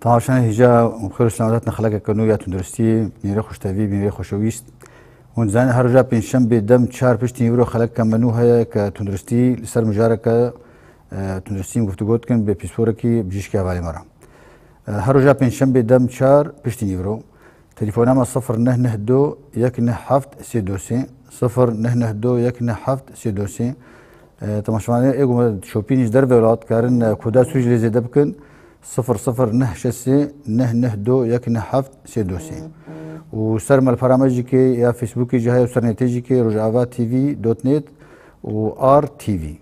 طبعا عشان هجا وخير سلامتنا خلقك كنو يا تندرستي بنيري خوش تافي بنيري خوشويست ونزان هرجا بنشم بدم تشار بشتي يورو خلق كمنو هيا كتندرستي لسر مجاركه تندرستي گفتگوت کن به پیسپورکی بجیشکی حوالی مرا هرجا بنشم بدم تشار بشتي يورو تليفونما 092 197 092 197 طبعا شمالي ايغو شوبينيش در ولات كارن كودا سوج لي زيد بكن 0096 192 197 وسرم البرامج كي يا فيسبوك جهه وسرنتيجي كي رجعوا تي في دوت نت و ار تي في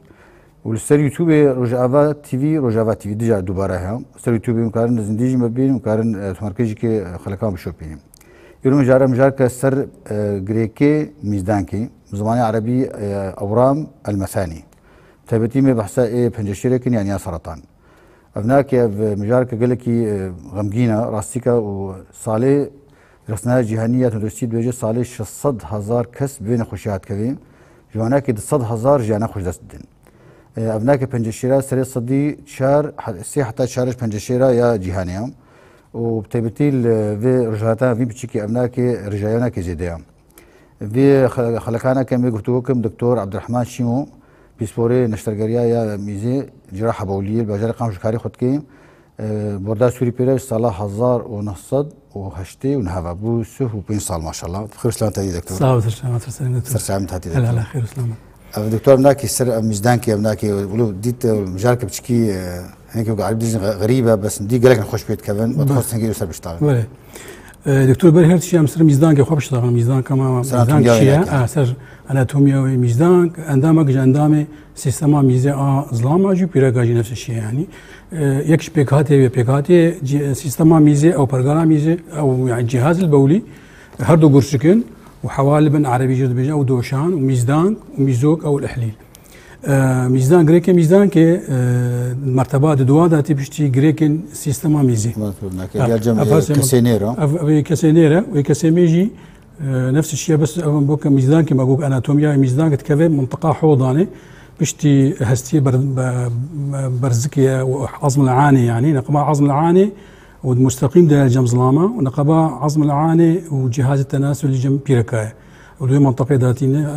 والسر يوتيوب رجعوا تي في ديجا دوباره هم سر يوتيوب مكارن زنديجي مبين مكارن مركزي كي خلقام بشوبين يوم مجار كسر غريكي ميزدانكي زماني عربي اورام المثاني تبتي مي بحثا ايه بنجشيركن يعني سرطان ابناك مجارك قالكي غمجينا راستيكا وصالي رسنا جهانيه تدرسي دوجه صالي 600,000 كس بين خوشيات كبير جواناك 600,000 جانا خوش دستن ابناك بنجشيرا سري صدي شهر سي حتى شهر بنجشيرا يا جهانيه وبتبتيل في رجعتها في بتشيكي ابناك رجعنا كزيديا في خلقانا كم قلتوكم دكتور عبد الرحمن شيمو بيسبوري نشترجريا يا ميزي جراحه بوليه البجار قامش كاري خدكي بوردار سوري بيرش صلاح 1908 ونهافا بو سوف وبين صال ما شاء الله بخير سلامة يا دكتور سلامة دكتور لا خير سلامة دكتور مناكي سر ميزدانكي مناكي ولو ديت مجالك بتشكي هيك قاعد بدي غريبه بس دي قالك نخش بيت كمان وتخص هيك يوصل بيشتغل دكتور برهرت شيء مصر ميزدانك خو بشتغل ميزدان كما ميزدانك شيء سر اناتوميا ميزدانك اندامك جاندامي سيستما ميزه ظلام اجي بيراجي نفس الشيء يعني يكش بيكاتي سيستما ميزه او برغالا ميزه او يعني الجهاز البولي هردو قرشكن وحوالبن عربي جد بيجا ودوشان وميزدان وميزوك او الاحليل ميزان غريكي ميزان كي مرتبات دوادة تبشتي غريكن سيستما ميزي كاسينيرا وكاسيميجي نفس الشيء بس بوك ميزان كي ماقوك اناتوميا ميزان كتكفي منطقة حوضاني بشتي هستي برزكية وعظم العاني يعني نقبة عظم العاني والمستقيم ده جنب ظلامة ونقبة عظم العاني وجهاز التناسل اللي جنب بيركاية ولو منطقة ذاتين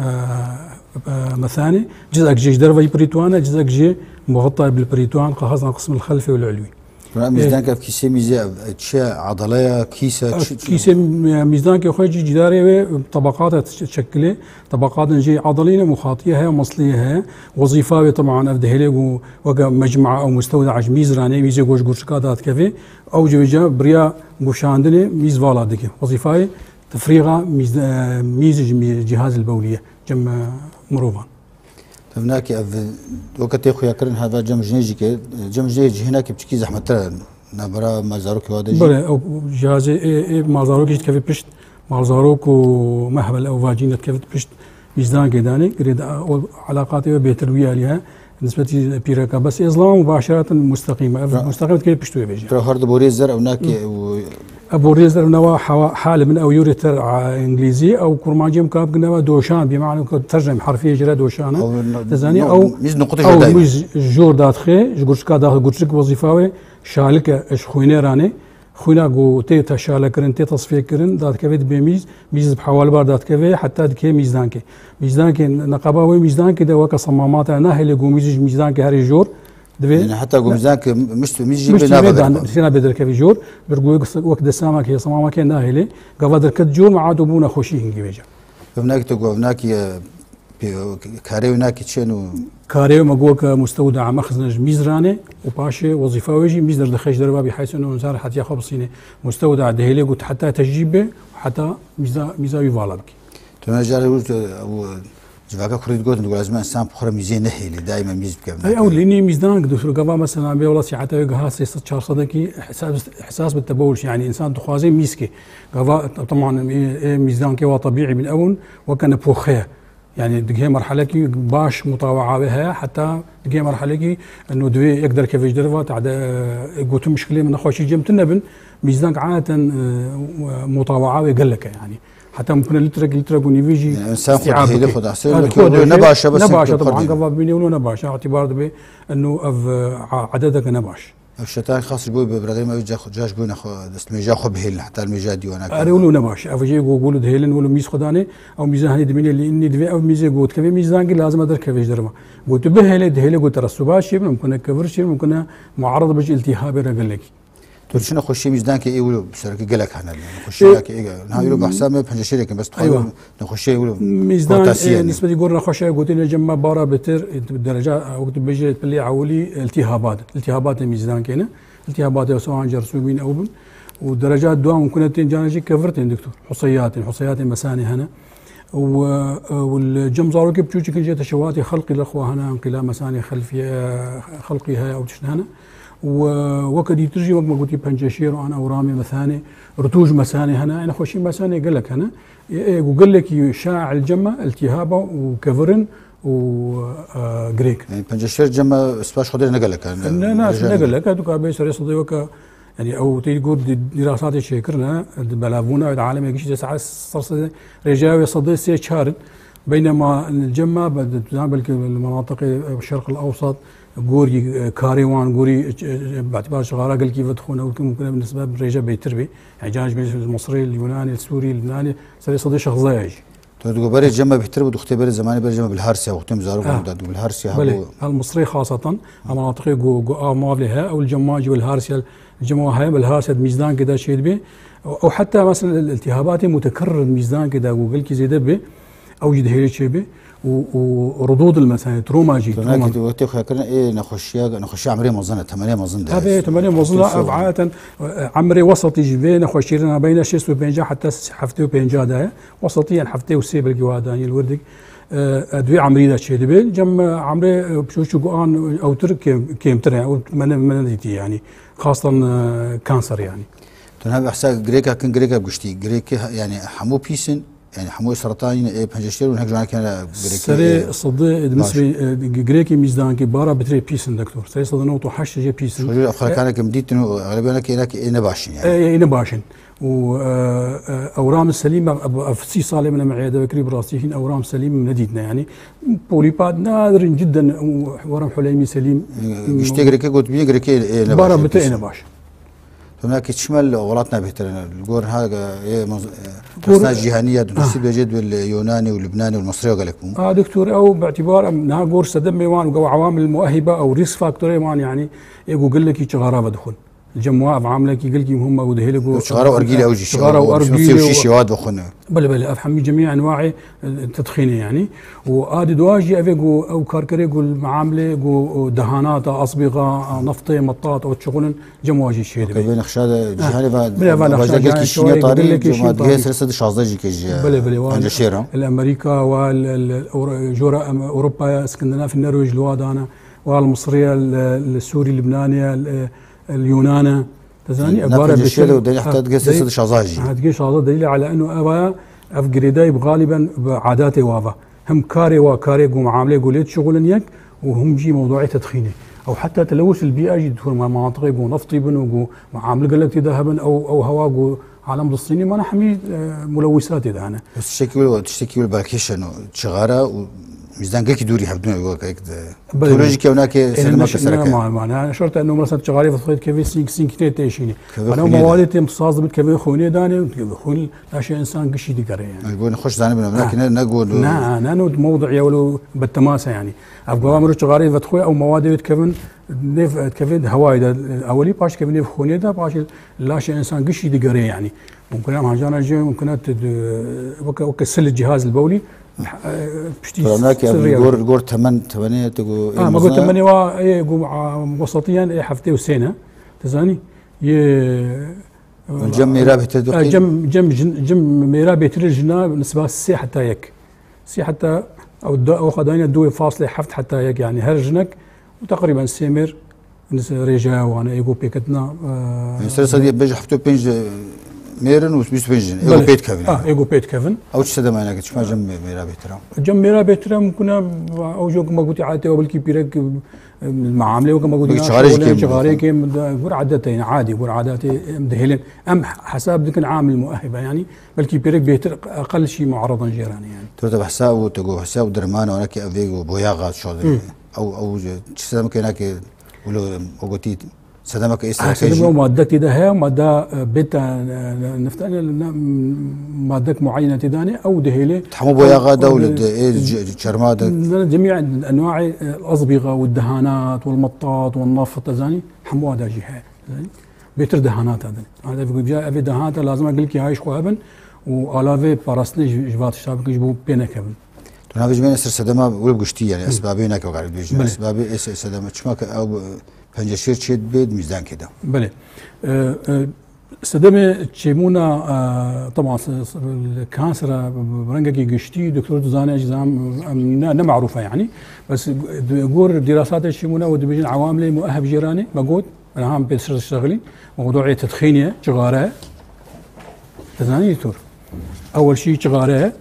مثاني جزء جي درفي بريتوانا جزء جي مغطى بالبريتوان خاصة القسم الخلفي والعلوي. ميزان كيف كيسة ميزة أشياء عضلية كيسة ميزان كيف خارج جداري طبقات تشكله طبقات جي عضلية مخاطية هي ومصلية هي وظيفة طبعا أفدهلي ومجمع أو مستودع ميزراني ميزة جوش جوشكادات كذي أو جوجا بريا جوشاندني ميز فالا دكي وظيفة تفريغة ميز جهاز البولية جم مروفان. هناك وقت يخويا كرن هذا جم جنيجي هناك بتشكي زحمة ترى نبرا مازاروك هذا بله جهاز مازاروك كيف بشت مازاروك ومهبل أو فاجينة كيف بشت ميزان كداني قريد علاقاتي بيتروي عليها نسبة بيركا بس إسلام مباشرة مستقيمة كيف بشتوي بيجي. ترى هارد بوريزر أو هناك أبو ريزر نوا حال من أو يوريتر إنجليزي أو كرماجي مكاب نوا دوشان بمعنى ترجم حرفية جرا دوشانة تزاني أو ميز جور داخل جورشكا داخل جورشك وظيفة شالك إيش خوينة راني خوينا جو تي تشالك كرن تي تصفية كرن دات كفيت بميز بحوال بار دات كفي حتى دكي ميزانك نقابة وميزانك ده وك صمامات أنا هي جو ميزانك هاري جور يعني حتى قمزانك مش سينا بدر كفي جور برجو وقت دسامك هي صمامك ناهلي قبل كت جور مع عدوبونا خوشي هنجي بيجا هناك تقول هناك كاريو هناك تشينو كاريو مجوك مستودع مخزن ميزراني وباشي وظيفة ويجي ميزر دخش دربا بحيث انه نزار حتى ياخذ بصينه مستودع دهيلي قلت حتى تجيبه وحتى ميزا يفالبك تنجار جواكا كوريد قلت نقول لازم انسان بخرى ميزين نهي اللي دائما ميز بكم اي او لاني ميزان دكتور قبا مثلا بي والله ساعتها يقها 6 صدقي احساس بالتبول يعني انسان تخازي ميسكي قبا طبعا ميزان كي طبيعي من اول وكان بوخيه يعني دقيقة مرحلة كي باش مطاوعة بها حتى دقيقة مرحلة كي انه دوي يقدر كيف يجدرها تعد قلت مشكلة من اخوشي جمت النبن ميزانك عادة مطاوعة ويقلك يعني حتى ممكن لترق ونيفيجي يعني انسان خذ هي خذ احسن نباشة بس نباشة طبعا قبل بيني ولو نباشة اعتبار به انه عددك نباش الشتاء خاص بوي ببرادي ما جاش بوي نخ دستميجا خو بهيل حتى الميجا ديوانا اريولو نباش افجي يقولوا دهيلن ولا ميز خداني او ميزان هني دمين اللي اني دفي او ميزه قوت كفي ميزان لازم ادرك كيفاش درما قلت بهيل دهيل قلت رسوباشي ممكن كفرشي ممكن معرض بج التهاب رجل لك ترشنا خوشي ميزان كي يقولوا بسرك قالك احنا خوشي لك نها يقولوا بحساب ما بحنجه شركه بس تخيل نخشي يقولوا ميزان نسبه يقولنا خوشي قلت لنا جمع بارا بتر بالدرجه وقت بيجي بلي عولي التهابات الميزان كينا التهابات سواء جرثومين او ودرجات دواء ممكن تنجانجي كفرتين دكتور حصيات مساني هنا والجم زاروكي بتشوشي كل جهه شواتي خلقي الاخوه هنا انقلاب مساني خلقي هاي او تشن هنا وكدي تجي وقت ما قلت بنجشير وانا اورامي مثاني رتوج مساني هنا انا خوشي مساني قال لك هنا وقال لك شاع الجمه التهابه وكفرن وغريك يعني بنجشير جمه سباش خدر نقول لك نقول لك هذوك بيسر يصدقوا يعني او تقول دراسات شكرنا بلافونا العالم يجي تسعة صار رجاوي صدي سي شارد بينما الجمه بالك المناطق الشرق الاوسط غوري كاريوان غوري باعتبار شغاله قال كيف تدخلون ممكن بالنسبه للرجال بيتربي يعني جانب المصري اليوناني السوري اللبناني صار صدي شخصيه تقول بري الجمه بيحتربوا تختبر زمان بري الجمه بالهارسيا وقتهم زاروا بالهارسيا المصري خاصه المناطق جو مافلها او الجماجي والهارسيا الجماعه هاي بالهارسيا ميزان كذا شيء به او حتى مثلا الالتهابات متكرر ميزان كذا وقال كي زي دبه او يدهيل شيء به وردود المسائل تروماجي وقت كنا ايه نخشي عمري مظنه 8 مظنه هذا 8 مظنه عاده عمري وسطي جبين نخشينا بين 6 وبينجا حتى حفتي وبينجا ده وسطيا حفتي وسيب الجواداني الوردك ادوي عمري ذا شيء دبل جم عمري بشوشو قان او ترك كيمتر او من يعني خاصه كانسر يعني تنها احسا غريكا كان غريكا بقشتي غريكا يعني حمو بيسن يعني حموي سرطاني بنجشير ونهج جانا كان سري صدق بالنسبه غريكي ميزان كي بارا بتري بيسن دكتور سري صدق نوتو حش جي بيسن شو اخر كان كمديت غالبا هناك نباشن يعني نباشن واورام السليمه في صالح من معياده بكري براسيين اورام سليمه من نديتنا يعني بوليباد نادر جدا ورم حليمي سليم يشتغل كي قلت بي غريكي بارا بتري نباش هناك تشمل ولاتنا بهترنا الجور هذا دراسات جهانيه دراسات بجد باليوناني واللبناني والمصري وقال لكم دكتور او باعتبار انها جور سدم وان وعوامل المؤهبه او ريسك فاكتور وان يعني يقول لك شغاره بدخل الجماعه عامله كي قال لك هم ودهلكو شغاره وارجيله او شغاره وارجيله شيواد بخنا بلا افهم جميع انواع التدخين يعني وادي دواجي افيجو او كاركري يقول معامله جو دهانات اصبغه نفطي مطاط او شغل جمواجي شيء بين خشاده جهاني فاجا قال شيء طريق ما دي سلسله شازجي كي بلا الامريكا والجورا اوروبا اسكندنافيا النرويج الوادانا والمصريه السوري اللبنانيه اليونان تزاني عباره بالشيء ودليل حتى تقيس شازاجي هتقيس شازاجي دليل على انه ابا افجريداي غالبا بعاداته وافا هم كاري وكاري معامله قوليت شغل يك وهم جي موضوعي تدخيني او حتى تلوث البيئه يجي يدخل مع مناطق يقول نفطي بن معامله قال لك ذهبا او هواء عالم الصيني ما نحمي ملوثات اذا انا بس تشتكي بالباكيشن شغاره ميزان قال دوري حبدون يقول هيك تكنولوجيا هناك سلمة كسرك انا شرط انه مثلا شغالي في كيف سينك تيشيني انا مواد تصاز كيف خوني داني خون لا شيء انسان قشي دقر يعني يقول نخش داني من هناك نقول انا موضوع ولو بالتماسه يعني ابغى امر شغالي فتخوي او مواد كيفن نيف كيفن هواي اولي باش كيفن نيف خوني دا باش لا شيء انسان قشي دقر يعني ممكن ما جانا جي ممكن وكسل الجهاز البولي هناك غور 8 تقول ما قلت 8 وسطيا حفتي وسينه تزاني الجم ميرابي تدقي جم ميرابي ترجنا بالنسبه سي حتى يك سي حتى او خدانا دوي فاصله حفت حتى يك يعني هرجنك وتقريبا سيمر رجا وانا ايجو بيكتنا سلسله بيج حفتو بينج ميرن وسبيس بنجن ايجو بيت كيفن ايجو بيت كيفن او تشد ما انا شما جم ميرابي ترى جم ميرابي ترى كنا او جو ما قلت عادي وبالكي بيرك المعامله وكما قلت شغاري كيم غير عادتين عادي غير عاداتي مدهلين ام حساب ذيك العامل المؤهبه يعني بلكي بيرك بيتر اقل شيء معرضا جيراني يعني تو حساب وتقو حساب درمان وانا كي افيغو بوياغا شو او تشد ما كان ولا اوغوتي سدمك استراتيجي مادة تدها مادة بيتا نفتنا مادة معينة تداني أو دهيلة تحمو بويا غادا ولد شرمادة جميع أنواع الأصبغة والدهانات والمطاط والنفط تزاني حموها دا جهة بيتر دهانات هذا في جاء في دهانات لازم أقول لك هاي شوابن وعلاوة باراستني جبات الشباب يجيبوا بينكبن تنا بيجي من سر سدما ولبقشتي يعني أسبابينك وقاعد بيجي أسباب إيش سدما شماك أو فنجشير شيد بيد ميزان كده. بله سدمه تشيمونا طبعا الكانسر برنجكي قشتي دكتور زاني اجزام نا معروفه يعني بس يقول دراسات تشيمونا ودبيجن عوامل مؤهب جيراني موجود انا هم بيسر شغلي موضوع تدخينيه شغاره تزاني دكتور اول شيء شغاره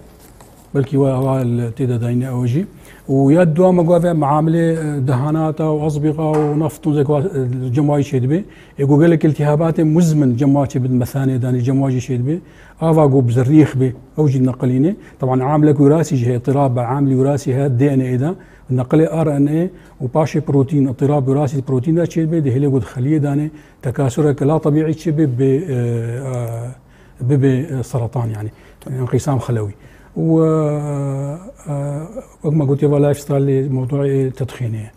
بلكي هو تيدا داينه اوجي ويدوا مقوافة معاملة دهانات وأصبغة ونفط وزي الجمواجي شيدبي يقول لك التهابات مزمن جمواجي بالمثاني داني جمواجي شيدبي أفاقو بزريخ بي أوجي النقليني طبعا عاملة وراثي جهة اضطراب عامل وراثي هاد دي ان اي دا النقلي ار ان اي وباشي بروتين اضطراب وراثي بروتين دا شيدبي دي هلي خلية داني تكاثرك لا طبيعي شيدبي بسرطان يعني انقسام خلوي و ما قلت يبغى لايف ستايل موضوع تدخينيه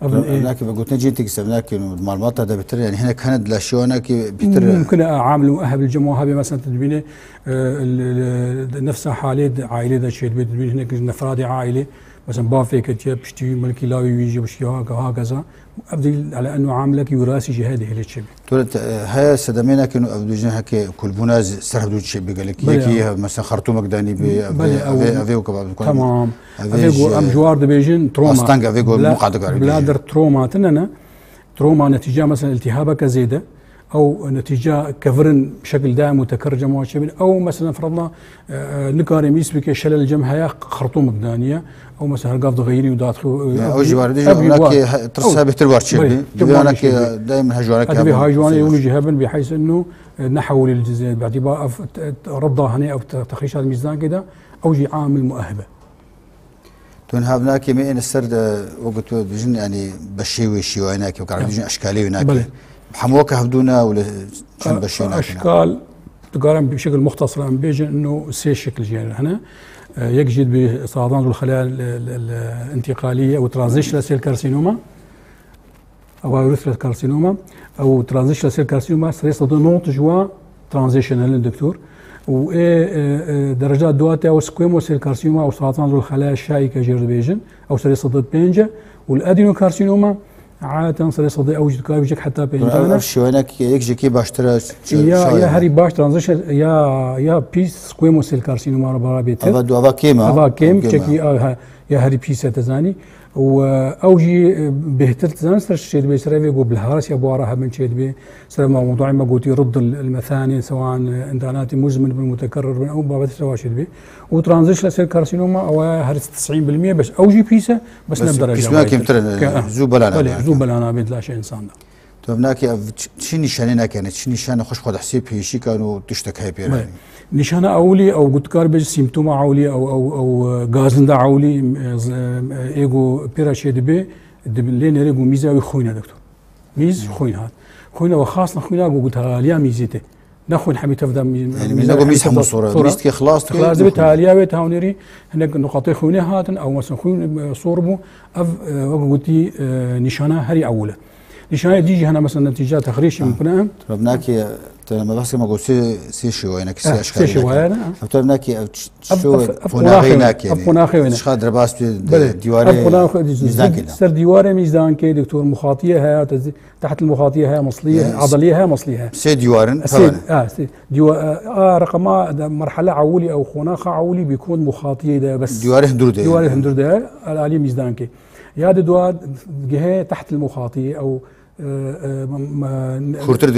لكن قلت نجي تكسب لكن المعلومات هذا بتر يعني هنا كانت لاشيونا كي بتر ممكن اعامل مؤهب الجماعه هذه مثلا تدبينه نفسها حاله عائله ذا شيء تدبين هناك نفراد عائله مثلا بافيك تجيب بشتي ملكي لا يجي بشتي هكذا ابدي على انه عاملك وراثي جهادي هي الشيء تقول هاي سدمينا كانوا ابدو جن هكي كل بناز سرحدو شيء بقول لك هيك مثلا خرطومك داني افيو كباب تمام افيو ام جوار دبيجن تروما استنق افيو مقعد قاري بلادر تروما تننا تروما نتيجه مثلا التهابك زياده او نتيجه كفرن بشكل دائم متكرر جماعه شبل او مثلا فرضنا نكاري ميس بك شلل الجمهه خرطوم دانيه او مثلا قاف غيري وداخل او جوار دي هناك ترسها بتلوار شيء هناك دائما هجوانك هجوانك يقولوا جهابا بحيث انه نحول الجزء باعتبار رضا هنا او تخريج هذا الميزان كده او جي عامل مؤهبه تون هابناك مين السرد وقت بجن يعني بشيوي شيوي هناك وقاعد بجن اشكالي هناك حموك هبدونا ولا شن بشينا اشكال تقارن بشكل مختصر عن بيجن انه سي شكل جينا هنا يجد بسرطان الخلايا الانتقاليه او ترانزيشنال سيل كارسينوما او اوريثرال كارسينوما او ترانزيشنال سيل كارسينوما سريس نوت جوا ترانزيشنال دكتور و درجات دواتي او سكويمو سيل كارسينوما او سرطان الخلايا الشائكه جير بيجن او سريس بينجا والادينو كارسينوما عادة سريس اوجد كاربيجك حتى بينجانا شو هناك يجي كي باشترا يا هاري باش ترانزيشن يا بيس سكويمو سيل كارسينوما ربا بيتر افا كيما افا كيم تشكي يا هاري بيس تزاني واوجي بهتر تزان سر الشيء بيسرى يقول بالهارس يا بوارها من شيء بي سر موضوع ما قلت يرد المثاني سواء انتانات مزمن بالمتكرر او بابت سواء شيء بي وترانزيشن سيل كارسينوما او هرس 90% بس اوجي بيسه بس نبدر اسمها كيمتر زوبلانا بيد لا شيء انسان ده طيب ناكي شي نشاننا كانت شي نشانه خوش خد حسيب هي شي كانوا تشتكي بيراني نشانه اولي او قلت كاربج سيمتوما اولي او غازندا اولي ايجو بيراشيد بي لين ريجو ميزاوي خوينا دكتور ميز خوين هذا خوينا وخاصه خوينا قلتها ليا ميزيته ناخذ حبي تفضل يعني ميزاقو ميز حمو صوره ميزتك خلاص بتاع ليا بيت هاونيري هناك نقاطي خوينا هاتن او مثلا خوين صوربو اف قلتي نشانه هري اوله نشانه ديجي هنا مثلا نتيجه تخريش ممكن ربناكي لما بحكي ما قلت سي شوي هناك سي اشكال سي شوي انا فبناكي شو فناخي هناك يعني فناخي هنا ايش خاد رباس ديواري ميزان كده سر ديواري ميزان كده دكتور مخاطيه هي تحت المخاطيه هي مصليه عضليه هي مصليه سي ديوارن سي رقم مرحله عولي او خناخه عولي بيكون مخاطيه ده بس ديواري هندرده ديواري هندرده على ميزان كده يا دوار جهه تحت المخاطيه او كورتر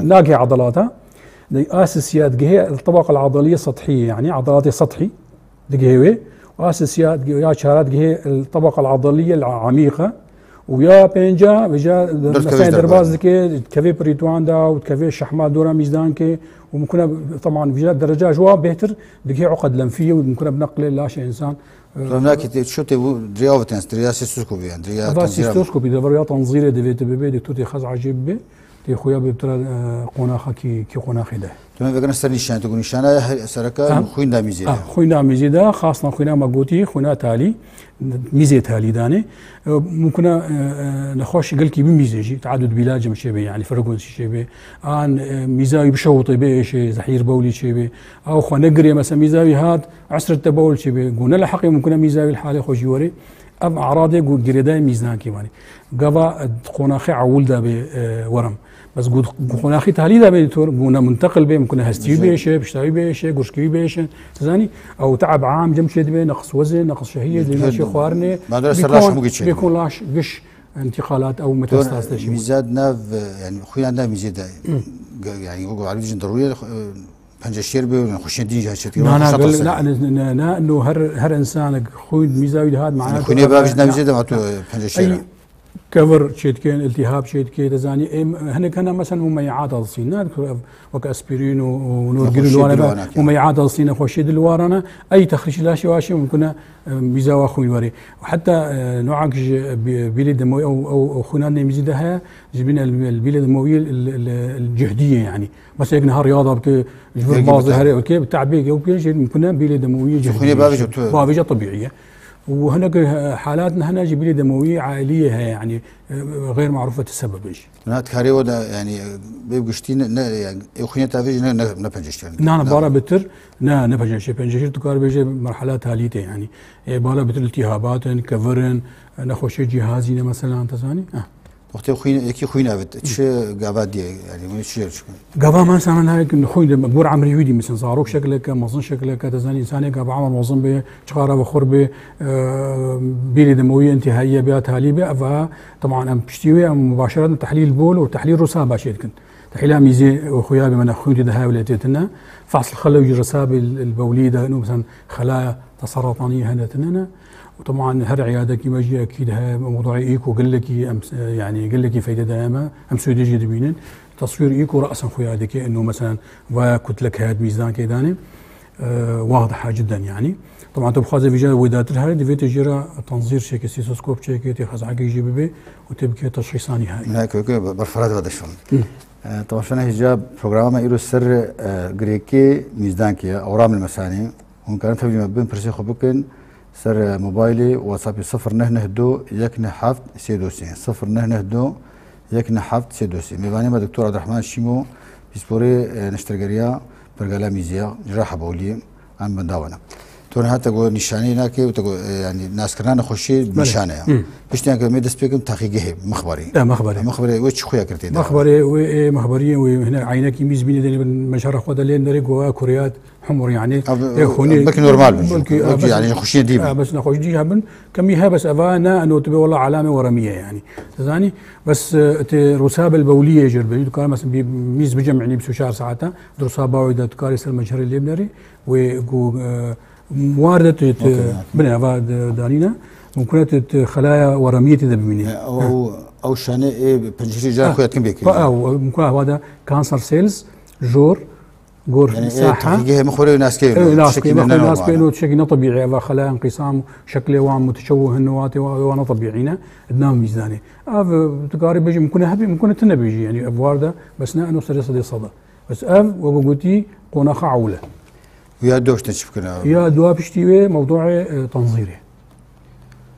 ناقي عضلاتها اساسيات جهه الطبقه العضليه السطحيه يعني عضلات سطحي دقيقه واساسيات يا شارات جهه الطبقه العضليه العميقه ويا بينجا بجا مثلا درباز كافي بريتوان دا وكافي شحمات دورا ميزان كي وممكن طبعا بجا درجه جوا بهتر دقيقه عقد لنفيه وممكن بنقل لا شيء انسان هناك شو تبو دريا وتنس دريا سيستوسكوبي يعني دريا تنظير سيستوسكوبي دريا تنظير ديفيت بي دكتور تي خز عجيب بي تي خويا بتر قناخه كي قناخه ده تمام فكرنا سر نشان تقول نشانه سركه خوينا ميزيدا خوينا ميزيدا خاصه خوينا ماغوتي خوينا تالي ميزه تالي داني ممكن نخش قال كي بميزه تعدد بلاد مش بي يعني فرقون شي بي ان ميزاوي بشوطي بي شي زحير بولي شي بي او خو نقري مثلا ميزاوي هاد عسر التبول شي بي قلنا الحقي ممكن ميزاوي الحاله خوش يوري ام اعراضي قول جريداي ميزان كيماني قبا قناخي عول دا ورم بس قول قناخي تالي دا دكتور قلنا منتقل به ممكن هستي بيش بشتاوي بيش قرشكي بيش تزاني او تعب عام جمشيد به نقص وزن نقص شهيه زي ماشي خوارني بيكون لاش قش انتقالات او متستاز تشي ميزاد ناف يعني خويا عندنا ميزاد يعني يقولوا على وجه ضروريه بنجا شيربي ونخش ديجا شتي لا انه هر انسان خوي ميزاوي هذا معناته خويا بابجنا ميزاد معناته بنجا شيربي كفر شيتكين التهاب شيتكي تزاني هنا كان مثلا مميعات الصين وك اسبرين ونورجلوان مميعات الصين خوش دلوارنا اي تخريج لا شي واشي ممكن ميزاوا خوي وري وحتى نوعك بيلي دموي او خونا ميزيدها جبنا البيلي الدمويه الجهديه يعني بس هيك نهار رياضه بك جبر باز هري كيف تعبيك او كل شيء ممكن بيلي دمويه جهديه بابجه طبيعيه وهناك حالاتنا هنا جبلي دمويه عائليه يعني غير معروفه السبب ايش. هناك كاريو يعني بيبقشتين يعني اخويا تافيج نبنجشتين. نانا بارا بتر نبنجش بنجشت تكار بيجي مرحلات هاليته يعني بارا بتر التهابات كفرن نخوش جهازي مثلا تزاني وقتی خوینا بد چه قابادی يعني مش شيء قابا مثلا هيك خوي بور عمري يودي مثلا صاروخ شكلك مظن شكلك تزاني انسان قابا عمر موظن به شقاره بخربه بيلي دمويه انتهائيه بها تاليبه فطبعا ام بشتيوي مباشره تحليل البول وتحليل رسابه شيء كنت تحليلها ميزي وخويا بمن خويا ده ولاتنا فحص الخلايا الرسابه البوليه ده مثلا خلايا سرطانيه هنا وطبعا هر عياده كيما جي اكيد موضوع ايكو قال لك يعني قال لك فايده دائمه ام سودي جي دبينن تصوير ايكو راسا خويا هذيك انه مثلا وكتلك هاد ميزان كيداني واضحه جدا يعني طبعا تبقى زي فيجا ودات هاي ديفيت جرا تنظير شيك سيسوسكوب شيك تاخذ حق يجي بي وتبكي تشخيص ثاني هاي هيك برفرات هذا الشغل طبعا شنو هجاب برنامج ايرو سر غريكي ميزان كي اورام المساني ممكن تبدي ما بين برسي خبكن سر موبايلي واتسابي 092 1 سيدوسي 092 1 سيدوسي ميباني ما دكتور عبد الرحمن الشيمو بيسبوري نشترجريا برجالا ميزيا جراحه بولي عم بنداونا تون هاتا تقول نشاني ناكي وتقول يعني ناس كرنا خشي نشانه باش يعني ميد سبيكم تحقيقه مخبري مخبري وش خويا كرتي مخبري وهنا عينك يميز بين المشهر خد لين دريق كوريات حمر يعني خوني بك نورمال يعني خشي ديب بس نخش دي هبن كميها بس افانا انه تبي والله علامه ورميه يعني تزاني بس رسابه البوليه جربي كان مثلا بيميز بجمعني بسوشار ساعتها رسابه واذا تكارس المجهر اللي بنري و مواردة بنا دارينا ممكن خلايا ورمية تدبميني او شانه بنجري جا خويا كم بيك او ممكن هذا كانسر سيلز جور يعني ساحه هي مخوري ناس كيف ناس كيف شكل طبيعي خلايا انقسام شكله وام متشوه النواه وانا طبيعينا ادنام ميزاني تقارب بيجي ممكن تنبيجي يعني ابوارده بس انه صدي صدى بس وبقولتي قناخ عوله ويا دوش تشفكنا يا دوا بشتيوي موضوع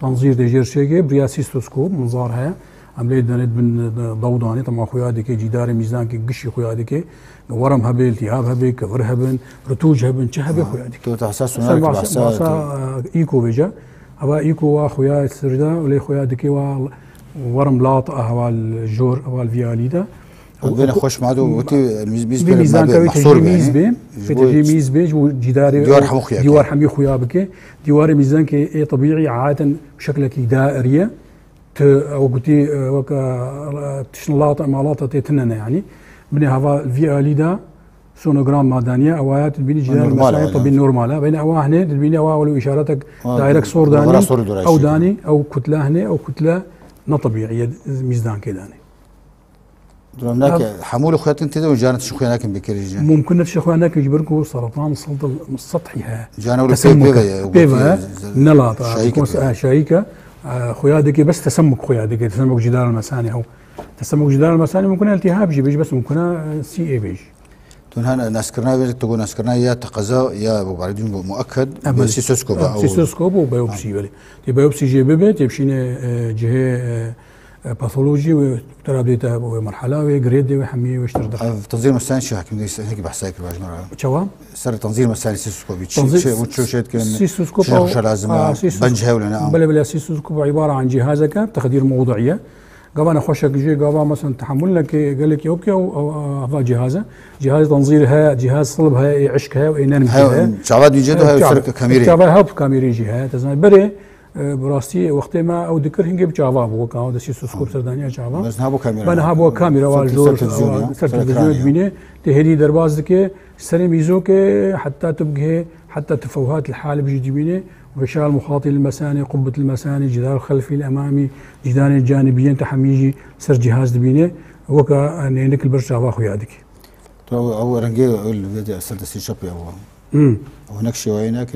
تنظير ديجير شيء بريا سيستوسكوب منظارها عمليه دانت بن ضوضاني طبعا خويا هذيك جدار ميزان كي قشي خويا هذيك ورم هبل التهاب هبل كفر هبل رتوج هبل شهبه خويا هذيك تو تحساس هناك ايكو بيجا هوا ايكو خويا السردا ولا خويا هذيك ورم لاط هوا الجور هوا الفياليدا وبين خوش معدو وتي ميزان محصور يعني ميز بيج وجداري ديوار حمي خويا بك ديوار ميزان كي طبيعي عاده بشكل كي دائريه او قلتي وكا تشنلاط مالاطه تننا يعني من هذا الفي اليدا سونوغرام مادانيه اوات بين جدار مسائل طبي نورمال بين اوا هنا بين اوا ولو اشارتك دايركت صور داني او داني او كتله هنا او كتله نا طبيعيه ميزان كداني هناك حمول خوات انت وجانت شو خواناك بكريج ممكن نفس خواناك يجبركوا سرطان الصلب السطحي ها جانا ولا بيفا نلاط شايكه خويادك بس تسمك خويادك تسمك جدار المثاني او تسمك جدار المثاني ممكن التهاب بيجي بس ممكن سي اي بيجي تون هنا ناسكرنا تقول ناسكرنا يا تقزا يا بعدين مؤكد سيسوسكوب او سيسوسكوب وبيوبسي ولي بيوبسي جي بيبي تمشينا جهه باثولوجي وترابيتا ومرحله وجريد وحميه واشتر تنظيم الثاني شو حكي هيك بحثاك بعد مره شو صار تنظيم الثاني سيسوسكوب شو شيء كان سيسوسكوب شو لازم بنجها ولا نعم بلا سيسوسكوب عباره عن جهازك تخدير موضعيه قبل خوشك جي قبل مثلا تحمل لك قال لك اوكي او هذا جهاز تنظيرها جهاز صلبها عشكها وينامها شعبات بيجدوا هاي كاميري شعبات هاب كاميري جهه تزن بري براستي وقت ما او ذكر هنجي بجافا بو كان سيسوسكوب سردانيا جافا بس نهابو كاميرا بنا هابو كاميرا والجور تلفزيون بينه تهدي درباز دك سري ميزوك حتى تبقى حتى تفوهات الحاله بيجي بينه غشاء المخاطي المثاني قبه المثاني الجدار الخلفي الامامي جدران الجانبيين تحميجي سر جهاز دبينه وكا انك البرشافا خويادك او رنجي الفيديو سرت سي شوبي او هناك شويه هناك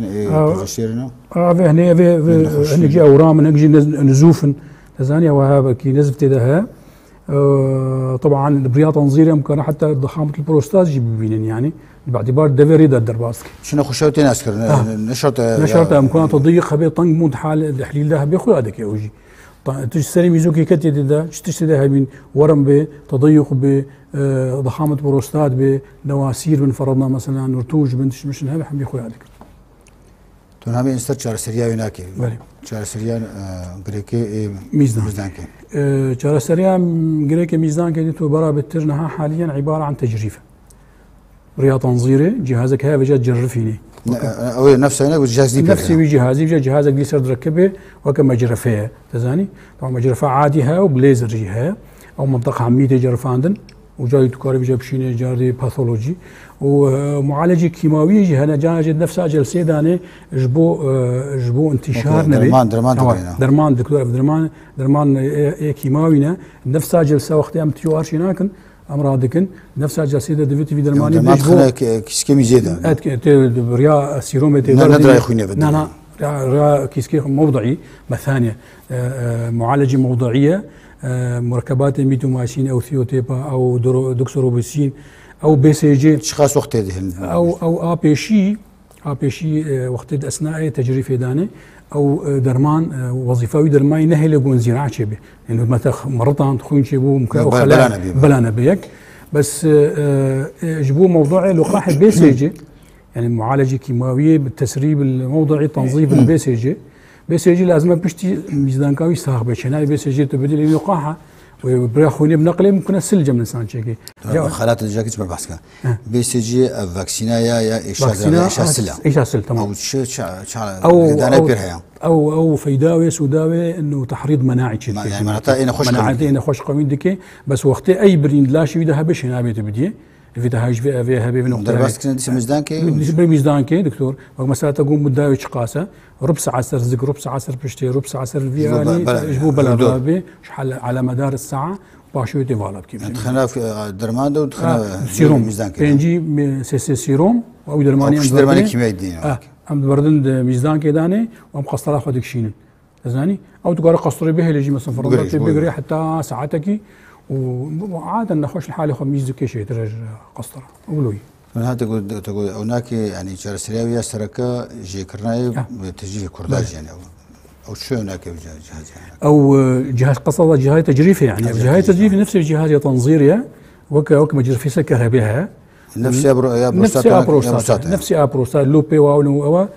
تفشيرنا هنا هناك جي اورام هناك جي نزوفن تزانيا وهذا كي نزفت ده طبعا برياضه تنظيريه ممكن حتى ضخامه البروستات يجيب بينن يعني باعتبار دافيري دا الدرباسك شنو خشوتي ناسكر نشرت امكانات تضيق خبي طنق مود حال تحليل ذهب بيخو هذاك يا وجي تشتري ميزوكي كتي دا تشتري ذهب من ورم بتضيق بضخامه بروستات بنواسير من فرضنا مثلا رتوج بنتش مش هذا حم بيخو هذاك تون هم انستر شار سريا هناك شار سريا غريكي ميزان شار سريا غريكي ميزان كي تو برا بترنها حاليا عباره عن تجريفه رياض تنظيري جهازك هذا بجا تجرب فيني او نفسه هنا والجهاز دي نفسي جهازي بجا جهازك دي صار تركبه وكما جرفها تزاني طبعا مجرفه عاديها وبليزر جهه او منطقه عمية جرفاندن وجاي تكاري بجا بشيني جاردي باثولوجي ومعالجه كيماويه جهه جاجد نفسها جلسه داني جبو انتشار نبي درمان دكتور درمان كيماوينا نفسها جلسه وقت ام تيو ار شيناكن امراضكن نفسها جلسه ديفيتي في درماني درمان كيسكي زياده ريا سيرومتر ندرا يخوينا لا ريا كيسكي موضعي مثانيه معالجه موضعيه مركبات ميتومايسين او ثيوتيبا او دوكسوروبيسين او بي سي جي اشخاص وقت او ا بي شي وقت اثناء تجريف داني او درمان وظيفوي درمان نهي لقون زراعه شبه لانه متى مرضان تخون شبو بلانا بيك بس جبوه موضوعي لقاح بي سي جي يعني معالجه كيماويه بالتسريب الموضعي تنظيف البي سي جي بي سي جي لازم بشتي ميزان كاوي صاحب شناي بي سي جي تبدل لقاحه وبراخوني بنقله ممكن السلجه من انسان شيء خالات الجاكيت بالبحث كان بي سي جي فاكسينا يا ايش سلا تمام او او فيداوي سوداوي انه تحريض مناعي يعني معناتها انا خوش مناعتي انا خوش قوي دكي بس وقت اي برين لا شي ده باش هنا بيت بدي في تهاج فيها بين نقطه درباس كنت ميزدانكي دكتور مساله تقوم مداوي قاسه ربع ساعه سر ربع ساعه سر بشتي ربع ساعه سر فياني جبو بلا شحال على مدار الساعه باشوي تيفالا كيف دخلنا في درمان ودخلنا سيروم ميزدانكي سي سيروم او درماني كيميائي دين ام بردن ميزدانكي داني وام قسطره خدك شينن زاني او تقرا قسطري به اللي يجي مثلا فرضت بيقري حتى ساعتك وعادة نخش الحالة خميس ذكي شيء ترى قسطرة أولوي. هذا تقول هناك يعني جرسرية سركة جيكرناي بتجريف كرداج يعني أو شو هناك جهاز يعني. أو جهاز قصة جهاز تجريفي يعني جهاز تجريفي نفس الجهاز تنظيرية وك مجرفيسة كهربائها. نفس أبروستات نفس أبروستات لوبي أو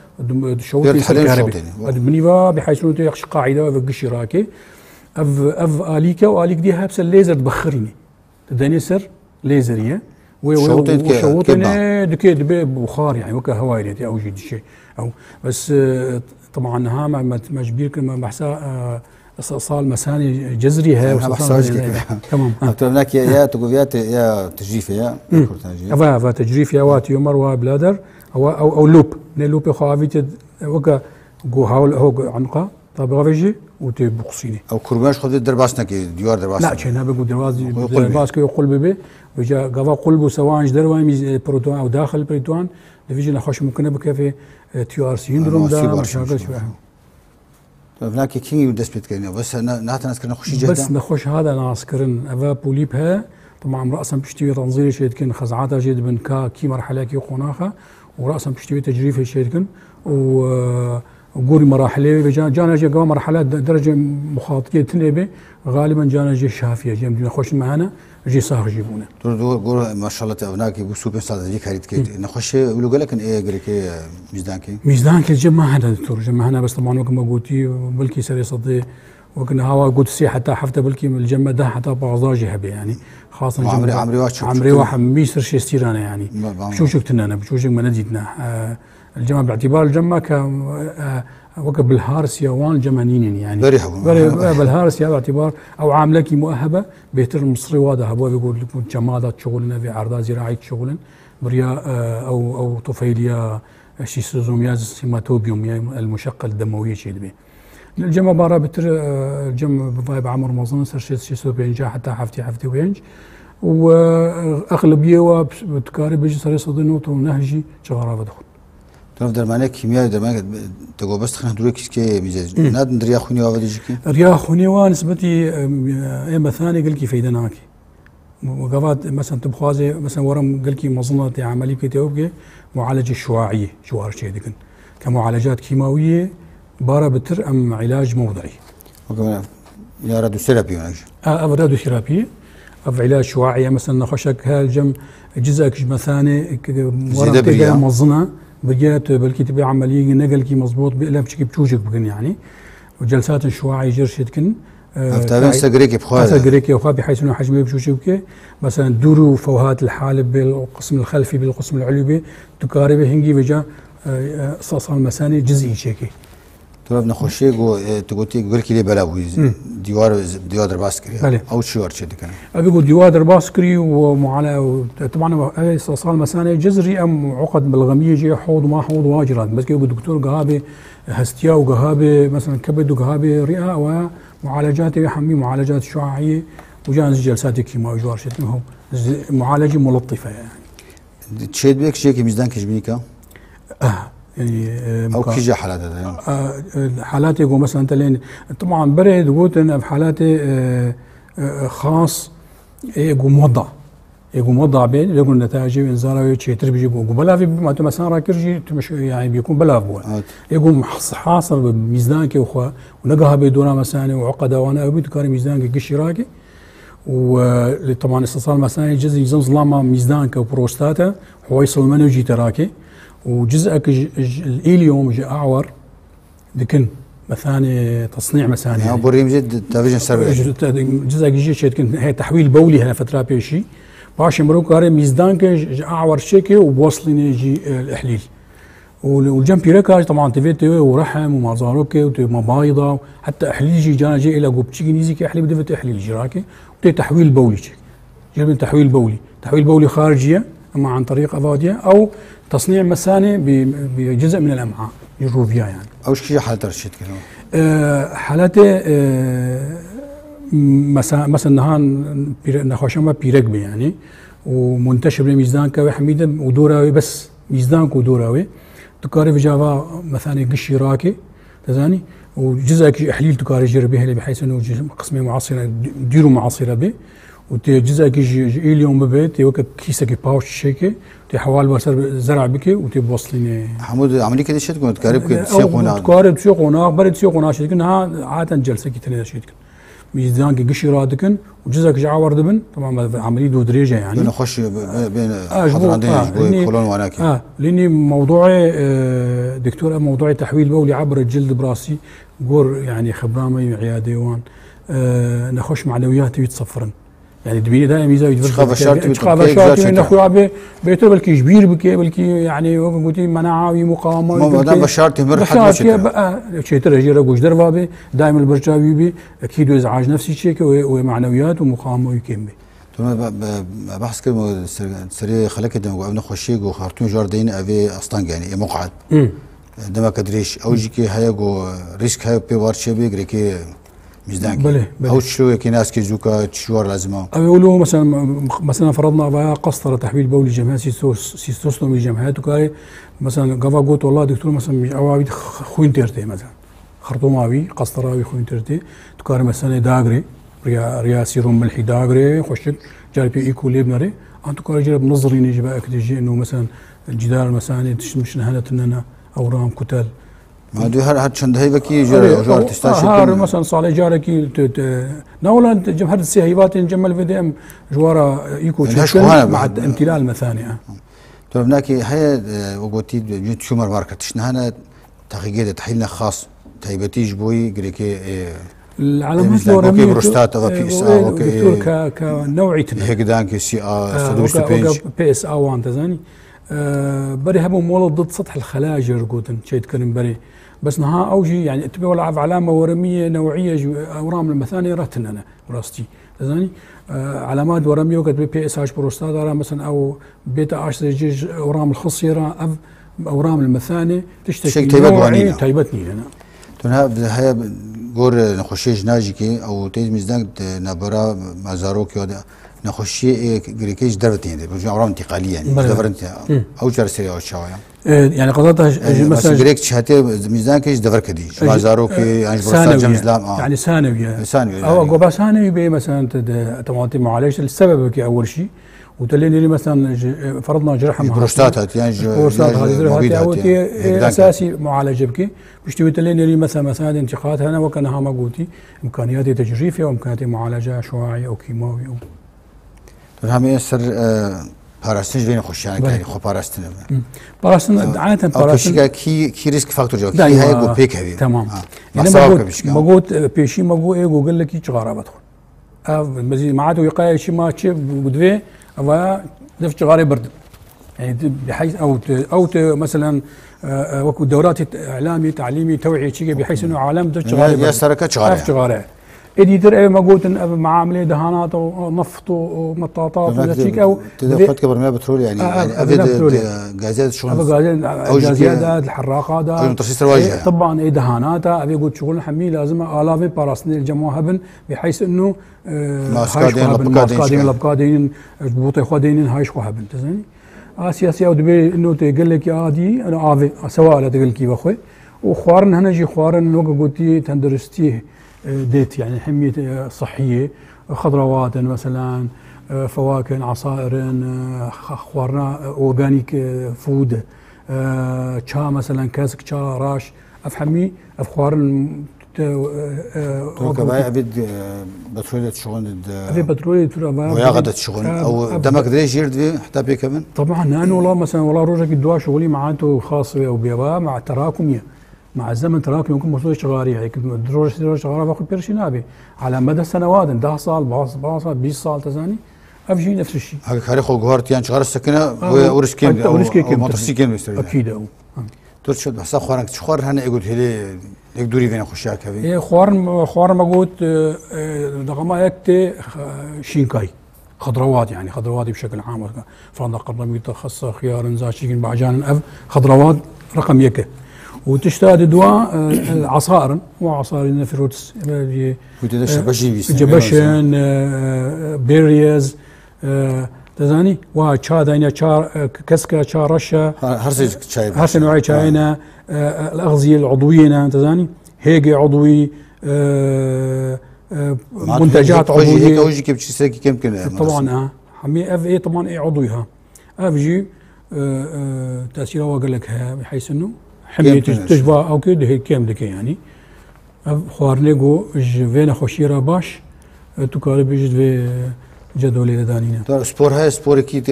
شوتي كهربائي. بنيفا بحيث إنه يخش قاعدة وفقش راكي. اف اليكا واليك دي هابس الليزر تبخريني تداني سر ليزريه وشوطني دكي بخار يعني وكا هوايرتي او جد شيء او بس طبعا ها ما جبير كلمه بحسها استئصال مثاني جذري هي تمام هناك يا تقويات يا تجريف يا افا تجريف يا وات يومر وبلادر او لوب لوب خافيت وكا جو هاول هو عنقه طب غافيجي وتي بقصيني او كرباش خذ درباس نكي ديوار درباس لا شيء نبي درباس كي قلب به وجا قضا قلبه سواء جدر ميز بروتون او داخل البروتون ديفيجن نخش ممكن بكافي تي ار سيندروم ده مشاكل شويه هناك كينج ديسبيت كاين بس نحن نسكر نخش جدا بس نخش هذا ناسكرن افا بوليبها طبعا راسا بشتي تنظير شيء كان خزعاتها جد بن كي مرحله كي قناخه وراسا بشتي تجريف شيء كان وقوري مراحل جانا جا مرحلات درجه مخاطيه تنبي غالبا جانا جي شافيه جي نخش معنا جي صاغ جيبونا قول ما شاء الله هناك بسوبر استاذ ديك هريت كي نخش ولو قال لك ايه غريكي ميزدانكي جمع هذا دكتور جمع هنا بس طبعا وكما قلتي بلكي سري صدي وكنا هوا قلت سي حتى حفته بلكي من الجمع ده حتى بعضاجي هبي يعني خاصه عمري واحد ميسر شي ستيرانا يعني شو شفتنا انا بشوشك ما نديتنا الجمع باعتبار الجمع ك وقت بالهارس يوان جمانين يعني بالهارس يا باعتبار او عاملكي مؤهبه بيتر المصري واضح هو بيقول لكم جمادات شغلنا في عرضات زراعيه شغلنا بريا او طفيليا شيستوزومياز سيماتوبيوم يعني المشقه الدمويه شيء دبي الجمع بارا بتر الجمع بفايب عمر مظن سر شيستو بينجا حتى حفتي وينج واغلبيه وبتكاري بيجي سري صدنو تو نهجي شغاره بدخل ترى درمانه كيمياء درمانه تقول بس خلينا ندرك كي ميزاج ناد ندريا خوني وافديجكي ريا خوني ونسبتي اما ثاني قال كي فيدناكي وقفات مثلا تبخازي مثلا ورم قال كي مظنه عمليه كي معالجه شعاعيه شوار شيء دكن كمعالجات كيماويه بارا بتر ام علاج موضعي وكمان يا راديو ثيرابي راديو ثيرابي أو علاج شعاعي مثلا نخشك هالجم جزءك مثاني ورم كي مظنه بجات بلكي تبي عمليه نقل كي مضبوط بلا بشكي بتوجك بكن يعني وجلسات الشعاعي جرشتكن افتابين سجريكي بخواد سجريكي وخا بحيث انه حجمه بشوشك مثلا دورو فوهات الحالب بالقسم الخلفي بالقسم العلوي تقارب هنجي بجا صاصال مساني جزئي شيكي تو نخشي جو تقولتي قول لي بلاوي ديوار درباسكري او شوار شد كان ابي يقول ديوار درباسكري ومعالجه طبعا صاصال مساني جزري ام عقد بلغميه جي حوض ما حوض واجرات بس يقول الدكتور قهابي هستيا وقهابي مثلا كبد وقهابي رئه ومعالجات يحمي معالجات شعاعيه وجانز جلسات كيماوي جوار شد هو معالجه ملطفه يعني تشيد بك شيء ميزان كشبيكا يعني او كيجي حالات حالاتي يقول مثلا انت لين طبعا برد قلت انا في حالاتي خاص يقول موضع بين يقول النتائج انذار شيء تربي يقول بلا في مثلا راكرجي يعني بيكون بلا بو يقول حاصل بميزانك وخا ونقها بدون مساني وعقده وانا ابيت كاري ميزانك قشي راكي وطبعا استئصال مساني جزء ظلامه ميزانك وبروستاتا حويصل منوجي تراكي وجزءك الإيليوم جاء أعور لكن مثاني تصنيع مساني يعني بريم جد تافيجن سيرفيس جزءك جي شيء هي تحويل بولي هنا فترة بيشي باش مروك هاري ميزدانك أعور شيكي وبوصلني يجي الإحليل والجنب يركاج طبعا تفيتي ورحم ومازاروكي ومبايضة حتى إحليل جانا جي إلى قبتشي نيزي كإحليل بدفت إحليل جراكي تحويل بولي شيك جيب تحويل بولي خارجية اما عن طريق افاديا او تصنيع مساني بجزء من الامعاء الجروفيا يعني او شي حالات رشيد كده حالاتي مثلا نهان نخوشما بيرقبي يعني ومنتشر بميزدان كوي حميده ودوراوي بس ميزدانك ودوراوي تقارب جافا مثاني قشي راكي تزاني وجزء احليل تقارب جربيه بحيث انه قسمه معاصره ديروا معاصره به وتي جزء كي اليوم ببيت وك كيسك باوش شيكي تي حوال بسر زرع بكي وتي بوصليني حمود عمليه كده شيء كنت قريب كده سيقونا تقارب سيقونا برد سيقونا شيء كنا عاده جلسه كي تني شيء ميزان كي قشي رادكن وجزء كي عور دبن طبعا عمليه دريجه يعني نخش بين عندنا كولون واناكي لاني موضوعي دكتور موضوعي تحويل بولي عبر الجلد براسي قور يعني خبرامي عياديوان نخش معنوياتي يتصفرن يعني دبي دائما يزاوي شرطي نخويا بيتر بلكي جبير بلكي يعني قلتي مناعه ومقاومه ما دام بشرطي مرحله شيء ترى رجوش دربابي دائما البرشاوي بي اكيد ازعاج نفسي شيء ومعنويات ومقاومه ويكيم بي تمام بحث كلمه سري خلك دم نخشي وخارتون جاردين افي اسطنج يعني مقعد دما كدريش او جيكي هياغو ريسك هاي بيوار شبي غريكي ميزدان بله او شو كي ناس كي زوكا شوار لازمه يقولوا مثلا فرضنا بقى قسطره تحويل بولي جماعه سيستوستوم الجماعات وكاي مثلا قفا قلت والله دكتور مثلا اوابي خوين ترتي مثلا خرطوماوي قسطراوي خوين ترتي تكار مثلا داغري ريا سيروم ملحي داغري خوشك جاري بي ايكوليبنري انتو كار جرب نظري نجي بقى كتجي انه مثلا الجدار مثلا مش نهانت اننا اورام كتل ما دو هر چند هي بكي جار تستاشي هار مثلا صالح جاركي نولا جمهر السيهيبات نجمل في ام جوارا ايكو مع امتلال مثاني تو هناكي هي وقوتي جيت شومر ماركت هنا تحقيق تحليلنا خاص تايبتي جبوي غريكي العلامات الورميه بروستات او بي اس ا دكتور كنوعيه هيك دانك سي ا بي اس ا 1 تزاني بري هبو مولد ضد سطح الخلاجر قوتن شيء تكلم بري بس نها اوجي يعني تبي ولا علامه ورميه نوعيه اورام المثاني راتن انا براستي تزاني علامات ورميه وقت بي اس اش بروستات مثلا او بيتا اش جيج اورام الخصيره اورام المثاني تشتكي تايبتني انا تنها هي غور نخشي جناجيكي او تيز ميزدان نبرا مازاروكي ودا نخشي غريكيش درتين بجو اورام انتقاليه يعني دفرنت او جرسي او شاويا يعني قضاتها مثلا غريك شهاتي ميزان كيش دفر كدي مازاروكي يعني بروستات جمزلام يعني ثانويه او قبا ثانوي بي مثلا طماطم معالجه السبب كي اول شيء وتليني لي مثلا فرضنا جرحه بروستات يعني بروستات هذه اساسي معالجه بكي مش تليني لي مثلا انتقاد هنا وكانها ما قلتي امكانيات تجريفيه وامكانيات معالجه شعاعيه او كيماوي او هم يسر باراستن بين خوش يعني خو باراستن عاده باراستن كي ريسك فاكتور جو كي هاي جو بيك هذه تمام يعني ما قلت بيشي ما قلت ايه قال لك يجغاره بدخل مزيد معاته يقاي شي ما تشي بدوي و دفش غاري برد يعني بحيث او مثلا وكو دورات اعلامي تعليمي توعيه شيء بحيث انه عالم دفش غاري يا سركه شغاره ادي در ما قلت معامله دهانات ونفط ومطاطات وشيك او تدخلت كبر ما بترول يعني ابد غازات شغل او زيادات الحراقات او ترسيس الواجهه طبعا اي دهانات ابي قلت شغل حمي لازم الاف باراسني الجموهبن بحيث انه ماسكادين لبقادين بوطي خدين هاي شو هبن تزني سياسي او دبي انه تقول لك يا دي انا افي سواء تقول كي بخوي وخوارن هنا جي خوارن لو قلتي تندرستيه ديت يعني حمية صحية خضروات مثلا فواكه عصائر خوارنا اورجانيك فود شا مثلا كاسك شا راش افحمي افخوارن توكا ابد بترولية شغل ابي بترولية ويا غدا شغل او دمك دريش يرد حتى بي كمان طبعا انا والله مثلا والله روجك الدواء شغلي معناته خاص او بيبا مع تراكميه مع الزمن تراكم يمكن مصدر شغاري هيك دروج شغاره باخذ بيرشينابي على مدى سنوات 10 سال 10 سال 20 سال تزاني افجي نفس الشيء هاك خارق وغارت يعني شغار السكنه ورسكين موتورسيكل مستري اكيد او ترشد بس خوارك شخور هنا يقول هلي يقدري فين خشاك هذه اي خوار ما قلت دغما يكتي شينكاي خضروات يعني خضروات بشكل عام فرضنا قرنبيط خاصه خيار زاشيكين باعجان اف خضروات رقم يكه وتشتاد دواء العصائر وعصائر فروتس جبشن بيريز تزاني وشا داينا شا كسكا شا رشا هرسي نوعي شاينا الاغذيه العضويه تزاني هيجي عضوي منتجات عضويه اوجي كيف تشتكي كم طبعا حمي اف اي طبعا اي عضوي اف جي تاثيره قال لك بحيث انه حمية تجبا او كده هيك كام دكي يعني خوارنيغو فينا خوشيرا باش تكاري بيجد في جدولي دانينا سبور هاي سبور كي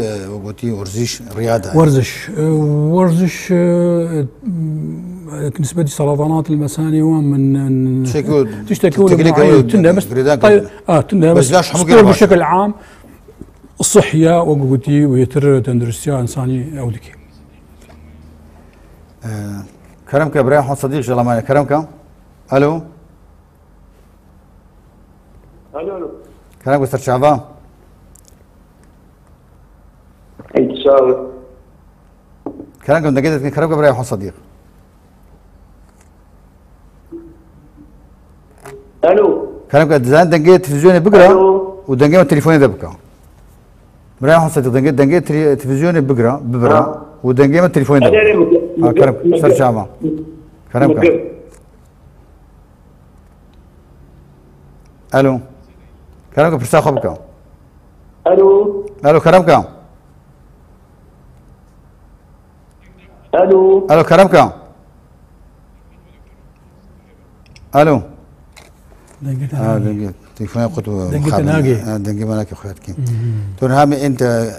وقتي ورزش رياضه ورزش بالنسبه لسرطانات المثاني ومن تشتكوا تندى بس تندى بس بشكل عام الصحيه وقتي ويتر تندرسيا انساني او دكي كرمك ابراهيم حمد صديق جلماني كرمك الو كرمك مستر شعبان كرمك من دقيقة كرمك ابراهيم حمد صديق الو كلامك زين دنجي تلفزيوني بقرا ودنجي تليفوني ده بقى برايم حصل دنجي تلفزيوني بقرا ودنجي تليفوني ده كلامك سر شعبان كلامك الو كلامك برسا خبكا الو كلامك الو كلامك الو دنجي تليفوني قلت دنجي مالك اخواتك تون هامي انت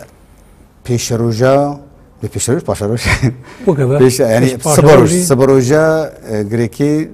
بيشروجا بيشروج باشروج يعني صبروجا غريكي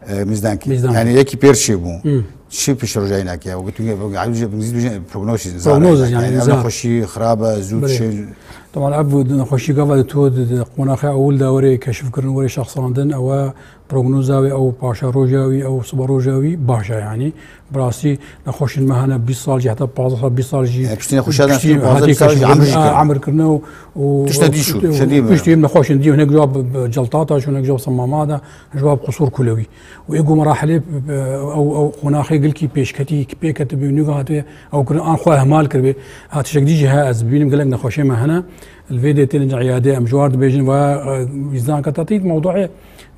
مزدانكي يعني يكي بيرشي بو شي بيشروجا هناك يا وقلت عايز بنزيد بروجنوز يعني خوشي خرابه زود شي طبعا ابو خوشي قبل تود قناخ اول دوري كشف كرن وري شخص عندن او بروجنوزاوي او باشا روجاوي او صبروجاوي باشا يعني براسي نخوش المهنه 20 صال جي حتى 20 صال جي باش نخوش هذا عمر كرنا و تشتدي شو شديد باش نخوش نديو هناك جواب جلطاطه شو هناك جواب صماماده جواب قصور كلوي ويقو مراحل او قناخي قلكي بيش كتي كبي كتب نيغات او كن ان خواه مال كربي هات شكدي جهاز بين قال لك نخوش مهنه الفيديو تنجع عياده امجوار بيجن وميزان كتطيط موضوعي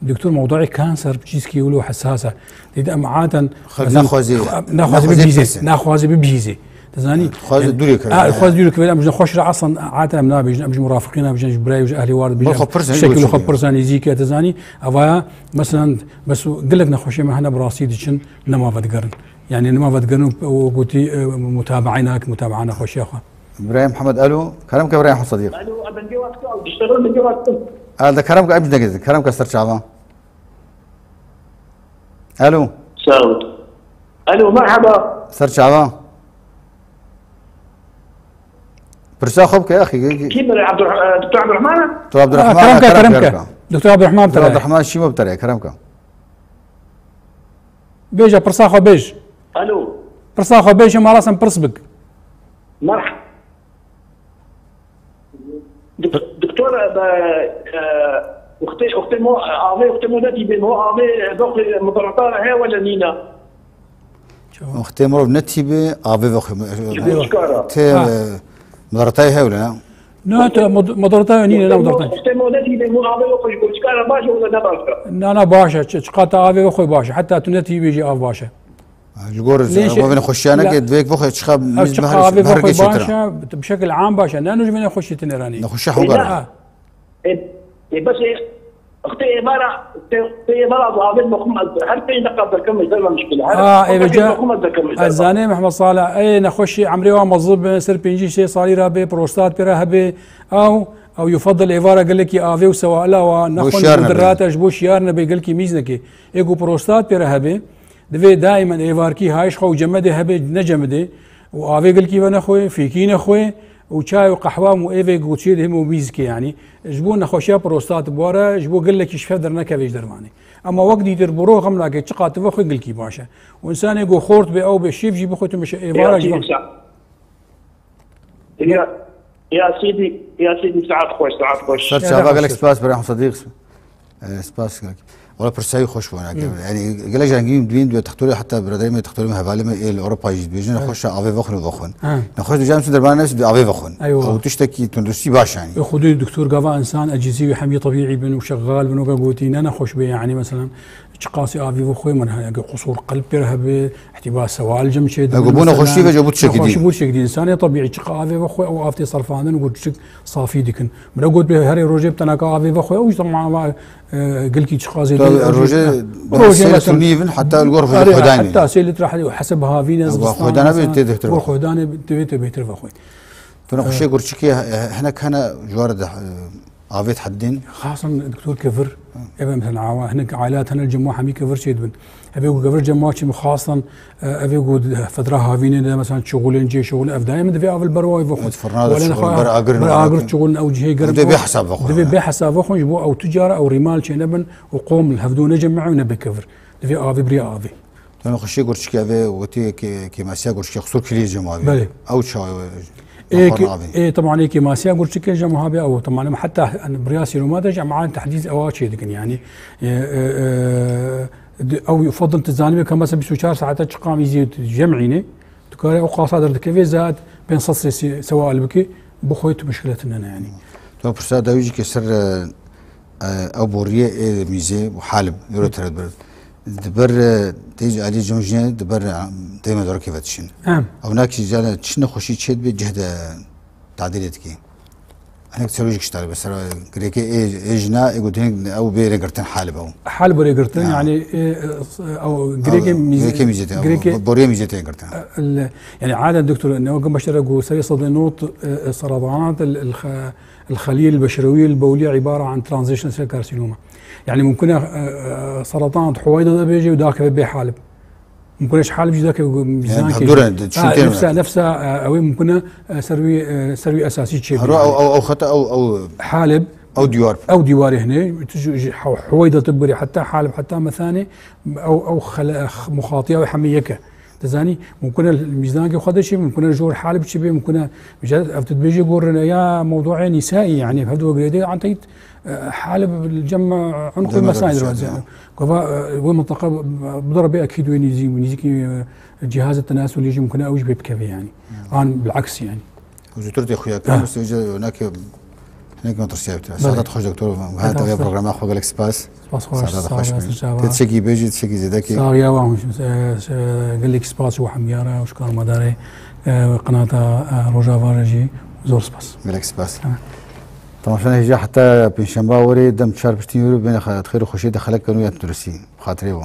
دكتور موضوعي كانسر بجيسكي يقولوا حساسه لذا عاده ناخذ ببيزه تزاني خوازي دوري كذا خوازي دوري كذا مش نخش اصلا عاده منا بيجن مش مرافقين بيجن جبراي وج اهلي وارد بيجن شكل خبرسان يزيك تزاني افا مثلا بس قل لك نخش معنا براسي دشن نما فدقرن يعني نما فدقرن وقلتي متابعينك متابعنا خوش يا اخوان ابراهيم محمد الو كلامك ابراهيم صديق الو ابنجي وقت بيشتغل من وقت هذا كلامك ابن كلامك استر شعبان الو ساوت الو مرحبا استر شعبان برسا خبك يا اخي كيف دكتور عبد الرحمن دكتور عبد الرحمن كرمك دكتور عبد الرحمن دكتور عبد الرحمن شي مو بتري كلامك بيجا برساخو بيج الو برساخو بيج ما راسم برسبك مرحبا دكتور اختي مو اختي مو نتي بمو دوق مضرطه هي ولا نينا اختي مو نتي ب افي تي مضرطه هي ولا لا مضرطه نينا لا مضرطه اختي مو نتي بمو افي يقول شكاره باشا ولا نباشا لا باشا شقاطه افي اخوي باشا حتى تنتي بيجي اف باشا الجورز وين خشانك دفيك بخ تشخاب باشا بشكل عام باشا لا نجم نخش تنيراني نخش حوقر بس اختي عباره عبد محمد هل في نقدر نكمل زي ما مشكله الزاني محمد صالح اي نخش عمري ومظب سر بينجي شيء صار رابي بروستات برهبه او يفضل عباره قال لك افي وسواء لا وناخذ مدرات اجبو شيارنا بيقول لك ميزنك ايجو بروستات برهبه دفي دائما ايفاركي هايش خو جمده هبه نجمده وافي قال كي ونخوي فيكي نخوي وشاي وقهوه مو ايفي قوتشيد هم ميزكي يعني جبونا خوشا بروستات بورا جبو قال لك ايش فدرنا كيفاش درماني اما وقت يدير برو غملاك تشقات فخ قال كي باشا وانسان يقول خورت بي او بشيف جيب خوت مش ايفارا يا سيدي ساعات خوش صرت شباب قال لك سباس بريح صديق سباس ولا برساي خوش وانا يعني قال لك جانجين دوين تختاري حتى برادري ما تختاري مهبالي ما الاوروبا يجي بيجي نخش افي فخن وفخن نخش جامس دربان نفس افي فخن او تشتكي تندرسي باش يعني ياخذوا الدكتور قضاء انسان اجهزي وحمي طبيعي بنو شغال بنو قوتي انا خوش بي يعني مثلا شقاسي افي فخوي من قصور قلب برهب احتباس سوال جمشيد يقولون خوشي فجابوت شكدين خوشي بوت شكدين انسان طبيعي شقا افي فخوي او افتي صرفان نقول شك صافي ديكن من قلت به هري روجي بتناكا افي فخوي او طبعا قال كي شقازي الروجي سنيفن حتى الغرفه الخداني حتى سيلت راح حسبها في ناس خدانه بتدكتور خدانه بيتر فخوي فنخشي قرشكي هنا كان جوارد افيت حدين خاصه دكتور كفر ابي مثلا هناك عائلات هنا الجماعه حمي كفر شيد ابي كفر جماعه خاصه ابي فتره هافين مثلا شغل نجي شغل افداي من في افل برواي فخو ولا اجر شغل او جهه قرب دبي حساب فخو دبي حساب فخو يجبو او تجاره او رمال شي نبن وقوم الهفدون جمعوا نبي كفر دبي افي بري افي انا خشي قرشكي افي وتي كي ماسيا قرشكي خسور كلي جماعه او شاي ايه طبعا هيك ماسيا قلت شكل جماعه هابي او طبعا حتى برياسي وما ترجع معاه تحديث اواشي يعني او يفضل تزاني كما 24 ساعه تقام يزيد جمعيني تكاري او قاصدر دكفي زاد بين صص سواء البكي بخويت مشكلتنا يعني تو برسا داويجي كسر او بوريه ميزه وحالب يورو ترد برد دبر تيجي علي جونجين دبر دائما دور كيف تشين او ناكي جانا تشن خوشي تشد بجهد تعديلتكي انا كتسويش كشتغل بس كريكي اجنا يقولون او بيرجرتن حالب ريجرتن يعني او كريكي ميزتين بوريه ميزتين قرتن يعني عاده دكتور انه قم بشرق سري صدنوط سرطانات الخليه البشريه البوليه عباره عن ترانزيشن سيل كارسينوما يعني ممكن سرطان حويضه بيجي وذاك بحالب ممكن ايش حالب ذاك ميزان نفسها او ممكن سروي اساسي شيء او خطا او حالب او ديوار هنا حويضه تبري حتى حالب حتى مثاني او مخاطيه او حميكه تزاني ممكن الميزان خذ شيء ممكن الجور حالب شيء ممكن مجرد بيجي يقول يا موضوع نسائي يعني بهذا قريدي عن تيت حالب الجمع عنق المسائل دلوقتي وين منطقه بضرب اكيد وين يجي الجهاز التناسلي يجي ممكن اوجب بكفي يعني انا بالعكس يعني وجدت يا اخويا كان بس هناك نترسيب ساعات خوش دكتور هذا غير برنامج خو جالكس سباس ساعات خوش تشكي بيجي تشكي زيدكي صار يا واهم جالكس سباس وحمياره وشكر مداري قناه روجا فارجي زور سباس جالكس سباس طبعا عشان هيجي حتى بنشنباوري دم 4 يورو بين خير خوشي دخلك كانوا يدرسين خاطري